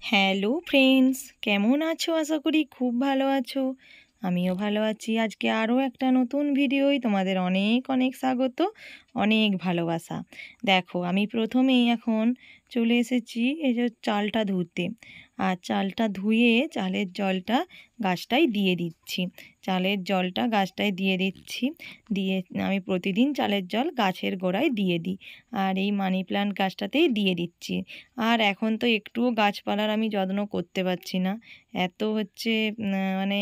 Hello friends, কেমন আছো? আশা করি খুব ভালো আছো। আমিও ভালো আছি। আজকে আরও একটা নতুন ভিডিওয় তোমাদের অনেক অনেক স্বাগত, অনেক ভালোবাসা। দেখো, আমি প্রথমেই এখন চলে এসেছি এই যে চালটা ধুতে। আর চালটা ধুয়ে চালের জলটা গাছটায় দিয়ে দিচ্ছি। চালের জলটা গাছটায় দিয়ে দিচ্ছি। দিয়ে আমি প্রতিদিন চালের জল গাছের গোড়ায় দিয়ে দিই। আর এই মানি প্ল্যান্ট গাছটাতেই দিয়ে দিচ্ছি। আর এখন তো একটুও গাছপালার আমি যত্ন করতে পারছি না। এত হচ্ছে মানে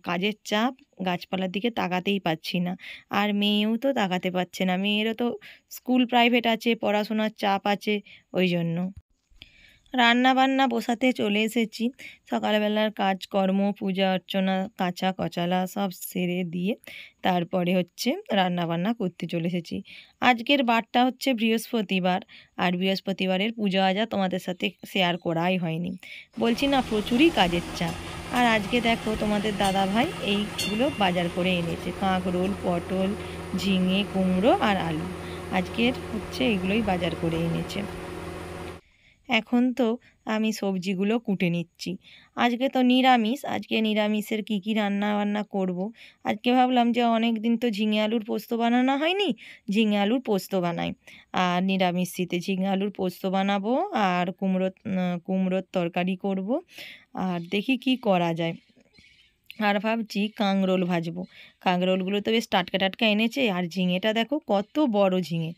কাজের চাপ, গাছপালার দিকে তাকাতেই পাচ্ছি না। আর মেয়েও তো তাকাতে পারছে না, মেয়েরও তো স্কুল প্রাইভেট আছে, পড়াশোনার চাপ আছে, ওই জন্য রান্না বান্না বসাতে চলে এসেছি। সকালবেলার কাজকর্ম, পূজা অর্চনা, কাঁচা কচালা সব সেরে দিয়ে তারপরে হচ্ছে রান্না বান্না করতে চলে এসেছি। আজকের বারটা হচ্ছে বৃহস্পতিবার। আর বৃহস্পতিবারের পুজো আজা তোমাদের সাথে শেয়ার করাই হয়নি। বলছি না, প্রচুরই কাজের চাপ। আর আজকে দেখো, তোমাদের দাদা ভাই এইগুলো বাজার করে এনেছে: কাঁকরোল, পটল, ঝিঙে, কুমড়ো আর আলু। আজকের হচ্ছে এগুলোই বাজার করে এনেছে। এখন তো আমি সবজিগুলো কুটে নিচ্ছি। আজকে তো নিরামিষ। আজকে নিরামিষের কী কী রান্না বান্না করব। আজকে ভাবলাম যে অনেক দিন তো ঝিঙে আলুর পোস্ত বানানো হয়নি, ঝিঙে আলুর পোস্ত বানাই। আর নিরামিষ শীতে ঝিঙে আলুর পোস্ত বানাবো, আর কুমড়োর তরকারি করব। আর দেখি কি করা যায়। আর ভাবছি কাঁকরোল ভাজবো। কাঁকরোলগুলো তো বেশ টাটকা টাটকা এনেছে। আর ঝিঙেটা দেখো কত বড় ঝিঙে।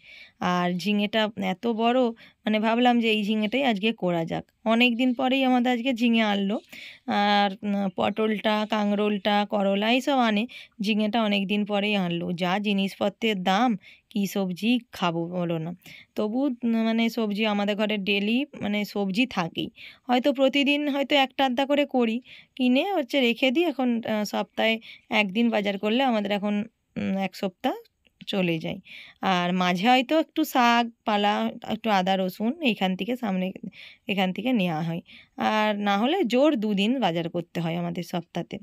আর ঝিঙেটা এত বড়, মানে ভাবলাম যে এই ঝিঙেটাই আজকে করা যাক। অনেক দিন পরেই আমাদের আজকে ঝিঙে আনলো। আর পটলটা, কাঁকরোলটা, করলা এইসব আনে। ঝিঙেটা অনেক দিন পরেই আনলো। যা জিনিসপত্রের দাম, কী সবজি খাবো বলো না। তবু মানে সবজি আমাদের ঘরে ডেলি মানে সবজি থাকেই। হয়তো প্রতিদিন হয়তো একটা আধটা করে করি, কিনে হচ্ছে রেখে দিই। এখন সপ্তাহে একদিন বাজার করলে আমাদের এখন এক সপ্তাহ চলে যায়। আর মাঝে হয়তো একটু শাক পালা, একটু আদা রসুন এখান থেকে নেওয়া হয়। আর না হলে জোর দুদিন বাজার করতে হয় আমাদের সপ্তাহতে।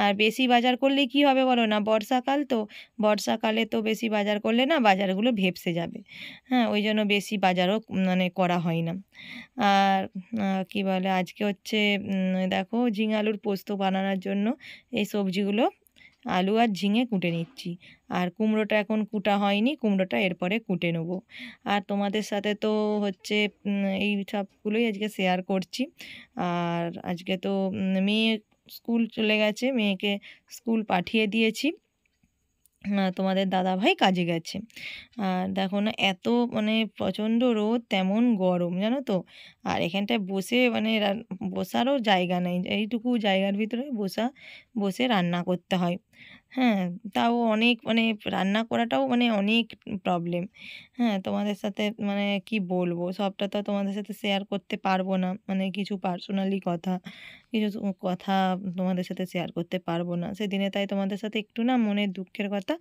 আর বেশি বাজার করলে কি হবে বলো না, বর্ষাকাল তো, বর্ষাকালে তো বেশি বাজার করলে না বাজারগুলো ভেপসে যাবে। হ্যাঁ, ওই জন্য বেশি বাজারও মানে করা হয় না। আর কী বলে, আজকে হচ্ছে দেখো ঝিঙে আলুর পোস্ত বানানোর জন্য এই সবজিগুলো, আলু আর ঝিঙে কুটে নিচ্ছি। আর কুমড়োটা এখন কুটা হয়নি, কুমড়োটা এরপরে কুটে নেব। আর তোমাদের সাথে তো হচ্ছে এই সবগুলোই আজকে শেয়ার করছি। আর আজকে তো মেয়ে স্কুল চলে গেছে, মেয়েকে স্কুল পাঠিয়ে দিয়েছি। তোমাদের দাদাভাই কাজে গেছে। আর দেখো না, এত মানে প্রচণ্ড রোদ, তেমন গরম, জানো তো। আর এখানটায় বসে মানে বসারও জায়গা নেই, এইটুকু জায়গার ভিতরে বসে রান্না করতে হয়। হ্যাঁ, তাও অনেক মানে রান্না করাটাও মানে অনেক প্রবলেম। হ্যাঁ, তোমাদের সাথে মানে কি বলবো, সবটা তো তোমাদের সাথে শেয়ার করতে পারবো না। মানে কিছু পার্সোনালি কথা তোমাদের সাথে শেয়ার করতে পারবো না সেদিনে। তাই তোমাদের সাথে একটু না মনের দুঃখের কথা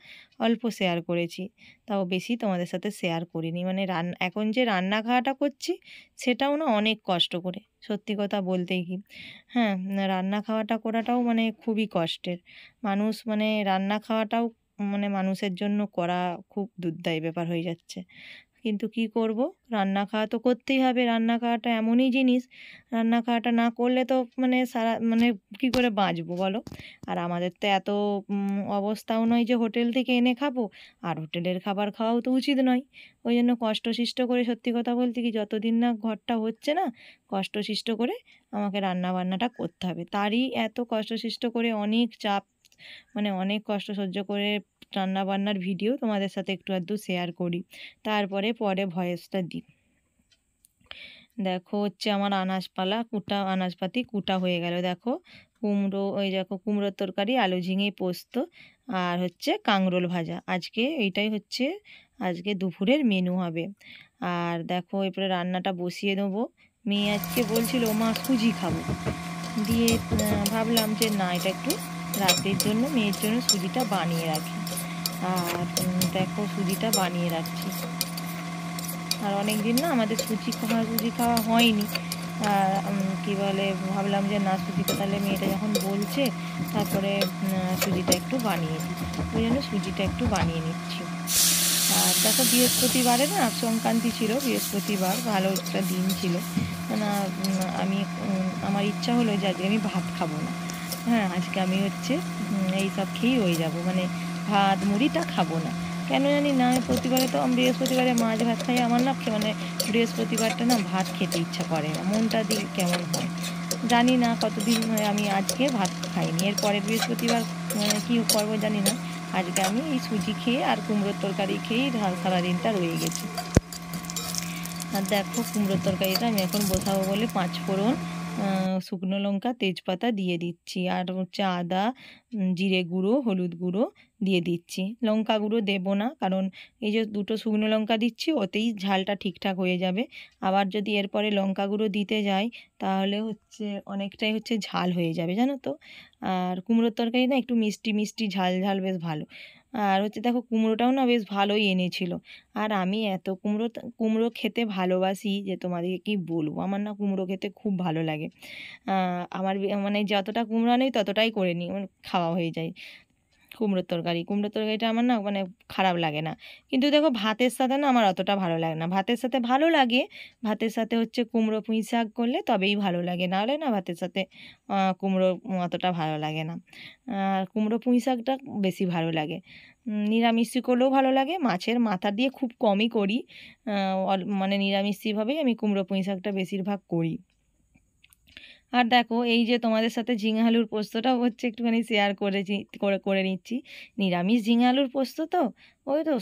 অল্প শেয়ার করেছি, তাও বেশি তোমাদের সাথে শেয়ার করিনি। মানে এখন যে রান্না খাওয়াটা করছি, সেটাও না অনেক কষ্ট করে, সত্যি কথা বলতেই কি। হ্যাঁ, রান্না খাওয়াটা করাটাও মানে খুবই কষ্টের। মানুষ মানে রান্না খাওয়াটাও মানে মানুষের জন্য করা খুব দুর্দায়ী ব্যাপার হয়ে যাচ্ছে। কিন্তু কি করব, রান্না খাওয়া তো করতেই হবে। রান্না খাওয়াটা এমনই জিনিস, রান্না খাওয়াটা না করলে তো মানে সারা মানে কী করে বাঁচবো বলো। আর আমাদের তো এত অবস্থাও নয় যে হোটেল থেকে এনে খাবো। আর হোটেলের খাবার খাওয়াও তো উচিত নয়। ওই জন্য কষ্টসিষ্ট করে, সত্যি কথা বলতে কি, যতদিন না ঘরটা হচ্ছে না, কষ্টসিষ্ট করে আমাকে রান্না বান্নাটা করতে হবে। তারই এত কষ্টসিষ্ট করে অনেক চাপ, মানে অনেক কষ্ট সহ্য করে রান্না বান্নার ভিডিও তোমাদের সাথে একটু আধটু শেয়ার করি, তারপরে পরে ভয়েসটা দিই। দেখো হচ্ছে আমার আনাজপাতি কুটা হয়ে গেল। দেখো কুমড়ো, ওই দেখো কুমড়োর তরকারি, আলু ঝিঙে পোস্ত, আর হচ্ছে কাঁকরোল ভাজা। আজকে এইটাই হচ্ছে আজকে দুপুরের মেনু হবে। আর দেখো এরপরে রান্নাটা বসিয়ে দেবো। মেয়ে আজকে বলছিল মা সুজি খাবো, দিয়ে ভাবলাম যে না, এটা একটু রাতের জন্য মেয়ের জন্য সুজিটা বানিয়ে রাখি। আর দেখো সুজিটা বানিয়ে রাখছি। আর অনেক দিন না আমাদের সুজি খাওয়া হয়নি। কী বলে, ভাবলাম যে না, সুজিটা তাহলে মেয়েটা যখন বলছে, তারপরে সুজিটা একটু বানিয়ে দিই। ওই জন্য সুজিটা একটু বানিয়ে নিচ্ছি। আর দেখো বৃহস্পতিবারে না সংক্রান্তি ছিল, বৃহস্পতিবার ভালো একটা দিন ছিল না। আমি আমার ইচ্ছা হলো যে আজকে আমি ভাত খাবো না। হ্যাঁ, আজকে আমি হচ্ছে এই সব খেয়েই হয়ে যাব, মানে ভাত মুড়িটা খাবো না। কেন জানি না, আমি প্রতিবারে তো বৃহস্পতিবারে মাছ ভাত খাই, আমার না মানে বৃহস্পতিবারটা না ভাত খেতে ইচ্ছা করে না, মনটা দিয়ে কেমন হয় জানি না। কতদিন আমি আজকে ভাত খাইনি, এর পরের বৃহস্পতিবার মানে কী করবো জানি না। আজকে আমি এই সুজি খেয়ে আর কুমড়োর তরকারি খেয়েই সারাদিনটা রয়ে গেছি। আর দেখো কুমড়োর তরকারিটা আমি এখন বসাবো বলে 5 ফোড়ন, শুকনো লঙ্কা, তেজপাতা দিয়ে দিচ্ছি, আর হচ্ছে আদা, জিরে গুঁড়ো, হলুদ গুঁড়ো দিয়ে দিচ্ছি। লঙ্কা গুঁড়ো দেবো না, কারণ এই যে দুটো শুকনো লঙ্কা দিচ্ছি ওতেই ঝালটা ঠিকঠাক হয়ে যাবে। আবার যদি এরপরে লঙ্কা গুঁড়ো দিতে যাই তাহলে হচ্ছে অনেকটাই হচ্ছে ঝাল হয়ে যাবে, জানো তো। আর কুমড়োর তরকারি না একটু মিষ্টি মিষ্টি ঝাল ঝাল বেশ ভালো। আর হচ্ছে দেখো কুমড়োটাও না বেশ ভালোই এনেছিল। আর আমি এত কুমড়ো খেতে ভালোবাসি যে তোমাদেরকে কি বলবো, আমার না কুমড়ো খেতে খুব ভালো লাগে। আমার মানে যতটা কুমড়ো নেই ততটাই করে নিই, মানে খাওয়া হয়ে যায়। কুমড়োর তরকারিটা আমার না মানে খারাপ লাগে না। কিন্তু দেখো ভাতের সাথে না আমার অতটা ভালো লাগে না। ভাতের সাথে ভালো লাগে, ভাতের সাথে হচ্ছে কুমড়ো পুঁই শাক করলে তবেই ভালো লাগে, নাহলে না ভাতের সাথে কুমড়ো অতটা ভালো লাগে না। কুমড়ো পুঁই শাকটা বেশি ভালো লাগে। নিরামিষি করলেও ভালো লাগে, মাছের মাথা দিয়ে খুব কমই করি। মানে নিরামিষিভাবেই আমি কুমড়ো পুঁই শাকটা বেশিরভাগ করি। আর দেখো এই যে তোমাদের সাথে ঝিঙে আলুর পোস্তটাও হচ্ছে একটুখানি শেয়ার করেছি, করে নিচ্ছি। নিরামিষ ঝিঙে আলুর পোস্ত তো, ওই তো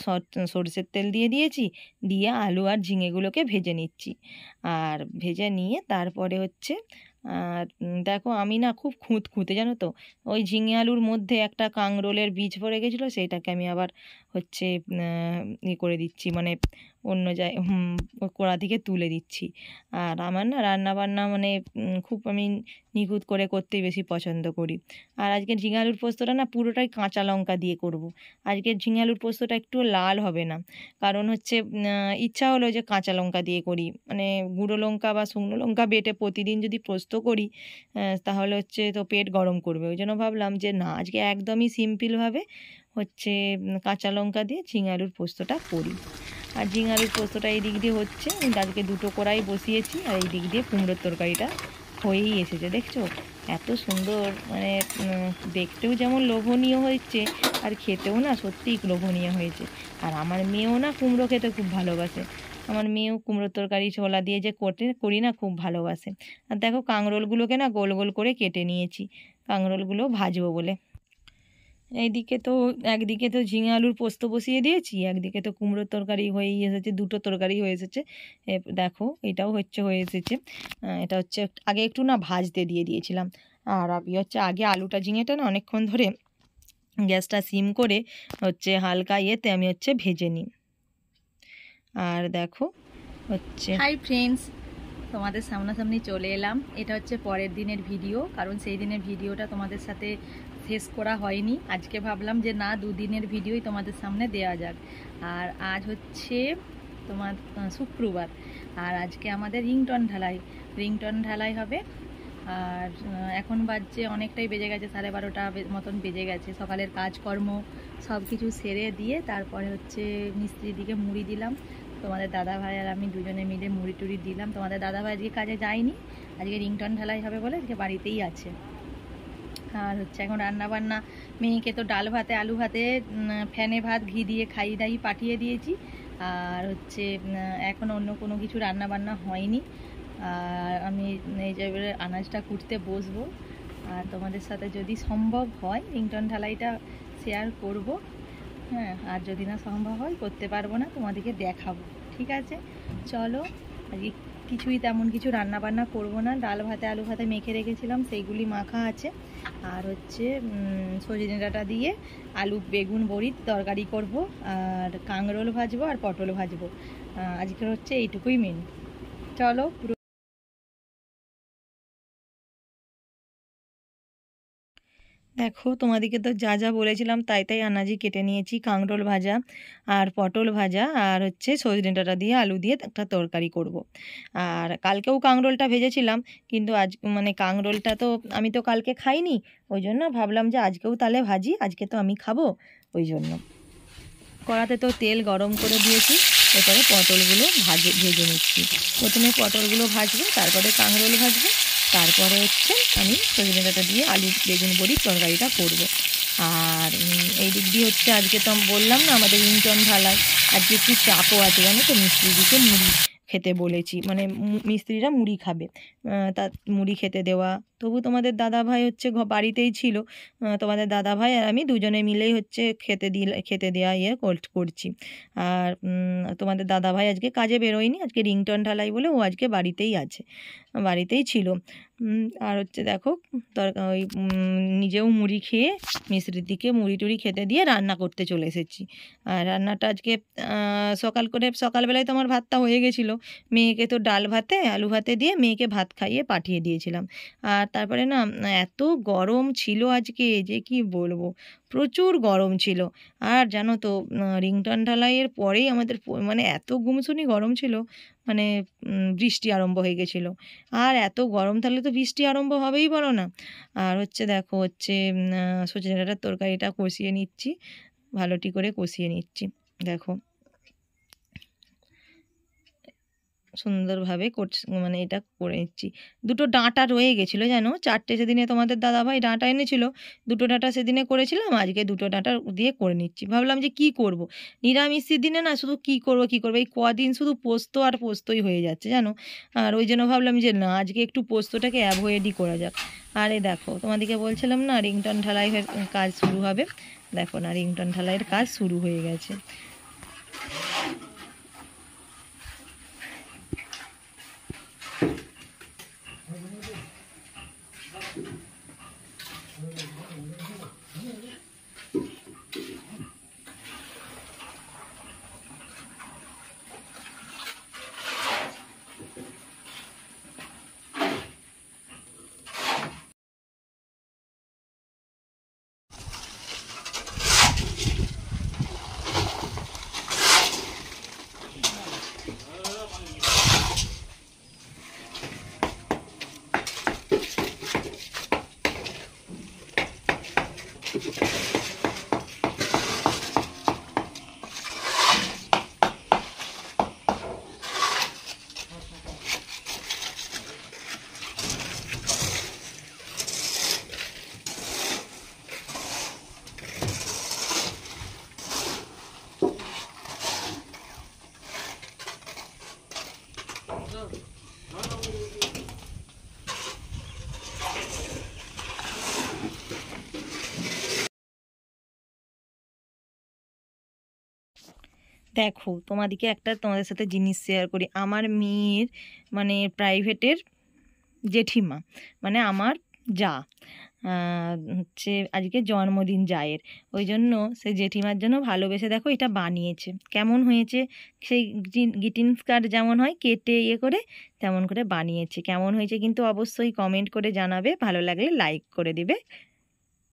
সরষের তেল দিয়ে দিয়েছি, দিয়ে আলু আর ঝিঙেগুলোকে ভেজে নিচ্ছি। আর ভেজে নিয়ে তারপরে হচ্ছে আর দেখো আমি না খুব খুঁতখুঁতে, জানো তো। ওই ঝিঙে আলুর মধ্যে একটা কাঁকরোলের বীজ পড়ে গেছিলো, সেইটাকে আমি আবার হচ্ছে করে দিচ্ছি, মানে অন্য কোড়া থেকে তুলে দিচ্ছি। আর আমার না রান্নাবান্না মানে খুব আমি নিখুঁত করে করতেই বেশি পছন্দ করি। আর আজকের ঝিঙে আলুর পোস্তটা না পুরোটাই কাঁচা লঙ্কা দিয়ে করব। আজকের ঝিঙে আলুর পোস্তটা একটু লাল হবে না, কারণ হচ্ছে ইচ্ছা হলো যে কাঁচা লঙ্কা দিয়ে করি, মানে গুঁড়ো লঙ্কা বা শুকনো লঙ্কা বেটে প্রতিদিন যদি পোস্ত করি তাহলে হচ্ছে তো পেট গরম করবে। ওই জন্য ভাবলাম যে না, আজকে একদমই সিম্পলভাবে হচ্ছে কাঁচা লঙ্কা দিয়ে ঝিঙে আলুর পোস্তটা করি। আর ঝিঙে আলুর পোস্তটা এই দিক দিয়ে হচ্ছে, আমি আজকে দুটো কড়াই বসিয়েছি, আর এই দিক দিয়ে কুমড়োর তরকারিটা হয়েই এসেছে, দেখছো এত সুন্দর, মানে দেখতেও যেমন লোভনীয় হয়েছে আর খেতেও না সত্যিই লোভনীয় হয়েছে। আর আমার মেয়েও না কুমড়ো খেতে খুব ভালোবাসে, আমার মেয়েও কুমড়োর তরকারি ছোলা দিয়ে যে করি না খুব ভালোবাসে। আর দেখো কাঁকরোলগুলোকে না গোল গোল করে কেটে নিয়েছি, কাঁকরোলগুলো ভাজবো বলে। এইদিকে তো একদিকে তো ঝিঙে আলুর পোস্ত বসিয়ে দিয়েছি, একদিকে তো কুমড়োর তরকারি হয়েই এসেছে, দুটো তরকারি হয়ে এসেছে। দেখো এটাও হয়ে এসেছে। এটা হচ্ছে আগে একটু না ভাজতে দিয়ে দিয়েছিলাম। আর আমি হচ্ছে আগে আলুটা ঝিঙেটা না অনেকক্ষণ ধরে গ্যাসটা সিম করে হচ্ছে হালকা ইয়েতে আমি হচ্ছে ভেজে নিই। আর দেখো হচ্ছে হাই ফ্রেন্ডস, তোমাদের সামনাসামনি চলে এলাম। এটা হচ্ছে পরের দিনের ভিডিও, কারণ সেই দিনের ভিডিওটা তোমাদের সাথে শেষ করা হয়নি। আজকে ভাবলাম যে না, দুদিনের ভিডিওই তোমাদের সামনে দেওয়া যাক। আর আজ হচ্ছে তোমার শুক্রবার, আর আজকে আমাদের রিংটন ঢালাই হবে। আর এখন বাজছে অনেকটাই বেজে গেছে, 12:30 মতন বেজে গেছে। সকালের কাজকর্ম সব কিছু সেরে দিয়ে তারপরে হচ্ছে মিস্ত্রির দিকে মুড়ি দিলাম। তোমাদের দাদাভাই আর আমি দুজনে মিলে মুড়ি টুড়ি দিলাম। তোমাদের দাদাভাই আজকে কাজে যায়নি, আজকে রিংটন ঢালাই হবে বলে আজকে বাড়িতেই আছে। আর হচ্ছে এখন রান্নাবান্না, মেয়েকে তো ডাল ভাতে আলু ভাতে ফ্যানে ভাত ঘি দিয়ে খাইয়ে দাইয়ে পাঠিয়ে দিয়েছি। আর হচ্ছে এখন অন্য কোনো কিছু রান্নাবান্না হয়নি। আর আমি এই যে আনাজটা কুটতে বসবো, আর তোমাদের সাথে যদি সম্ভব হয় রিংটন ঢালাইটা শেয়ার করব। হ্যাঁ, আর যদি না সম্ভব হয় করতে পারবো না, তোমাদেরকে দেখাবো, ঠিক আছে। চলো, আজকে কিছুই তেমন কিছু রান্না বান্না করবো না, ডাল ভাতে আলু ভাতে মেখে রেখেছিলাম সেইগুলি মাখা আছে। আর হচ্ছে সজনে ডাঁটা দিয়ে আলু বেগুন বড়ির তরকারি করব, আর কাঁকরোল ভাজবো আর পটল ভাজবো। আজকের হচ্ছে এইটুকুই মেনু। চলো পুরো দেখো তোমাদেরকে তো যা যা বলেছিলাম তাই তাই আনাজি কেটে নিয়েছি, কাঁকরোল ভাজা আর পটল ভাজা আর হচ্ছে সজনে ডাঁটা দিয়ে আলু দিয়ে একটা তরকারি করব। আর কালকেও কাঁকরোলটা ভেজেছিলাম, কিন্তু আজ মানে কাঁকরোলটা তো আমি তো কালকে খাইনি, ওই জন্য ভাবলাম যে আজকেও তাহলে ভাজি, আজকে তো আমি খাবো ওই জন্য। কড়াতে তো তেল গরম করে দিয়েছি, এরপরে পটলগুলো ভেজে নিচ্ছি। প্রথমে পটলগুলো ভাজবো, তারপরে কাঁকরোল ভাজবো, তারপরে হচ্ছে আমি সজনে ডাঁটা দিয়ে আলু বেগুন বড়ির তরকারিটা করব। আর এই দিক দিয়ে হচ্ছে আজকে তো বললাম না আমাদের ইন্টন ঢালাই, আজকে একটু চাপও আছে জানো তো, মিস্ত্রিদিকে মুড়ি খেতে বলেছি, মানে মিস্ত্রিরা মুড়ি খাবে, তা মুড়ি খেতে দেওয়া। তবু তোমাদের দাদাভাই হচ্ছে বাড়িতেই ছিল, তোমাদের দাদাভাই আর আমি দুজনে মিলেই হচ্ছে খেতে দেওয়া করছি। আর তোমাদের দাদাভাই আজকে কাজে বেরোয়নি, আজকে রিংটন ঢালাই বলে ও আজকে বাড়িতেই ছিল। আর হচ্ছে দেখো ওই নিজেও মুড়ি খেয়ে মিস্ত্রির দিকে মুড়ি টুড়ি খেতে দিয়ে রান্না করতে চলে এসেছি। আর রান্নাটা আজকে সকালবেলায় তো আমার ভাতটা হয়ে গেছিলো, মেয়েকে তো ডাল ভাতে আলু ভাতে দিয়ে মেয়েকে ভাত খাইয়ে পাঠিয়ে দিয়েছিলাম। আর তারপরে না এত গরম ছিল আজকে যে কি বলবো, প্রচুর গরম ছিল। আর জানো তো রিংটন ঢালাইয়ের পরেই আমাদের মানে এত গুমসুনি গরম ছিল, মানে বৃষ্টি আরম্ভ হয়ে গেছিলো। আর এত গরম থাকলে তো বৃষ্টি আরম্ভ হবেই বলো না। আর হচ্ছে দেখো হচ্ছে সজনে ডাঁটার তরকারিটা কষিয়ে নিচ্ছি, ভালোটি করে কষিয়ে নিচ্ছি। দেখো সুন্দরভাবে মানে এটা করে নিচ্ছি। দুটো ডাঁটা রয়ে গেছিলো জানো, 4টে সেদিনে তোমাদের দাদাভাই ডাঁটা এনেছিল, 2টো ডাঁটা সেদিনে করেছিলাম, আজকে 2টো ডাঁটা দিয়ে করে নিচ্ছি। ভাবলাম যে কি করব, নিরামিষের দিনে না শুধু কি করব এই কদিন শুধু পোস্ত আর পোস্তই হয়ে যাচ্ছে জানো। আর ওই জন্য ভাবলাম যে না আজকে একটু পোস্তটাকে অ্যাভয়েডই করা যাক। আর এই দেখো তোমাদেরকে বলছিলাম না রিংটন ঢালাইয়ের কাজ শুরু হবে, দেখো না রিংটন ঢালাইয়ের কাজ শুরু হয়ে গেছে। দেখো তোমাদের সাথে জিনিস শেয়ার করি, আমার মেয়ের মানে প্রাইভেটের জেঠিমা, মানে আমার যা হচ্ছে আজকে জন্মদিন জায়ের, ওই জন্য সে জেঠিমার জন্য ভালোবেসে দেখো এটা বানিয়েছে। কেমন হয়েছে, সেই গ্রিটিংস কার্ড যেমন হয় কেটে করে তেমন করে বানিয়েছে। কেমন হয়েছে কিন্তু অবশ্যই কমেন্ট করে জানাবে, ভালো লাগলে লাইক করে দিবে।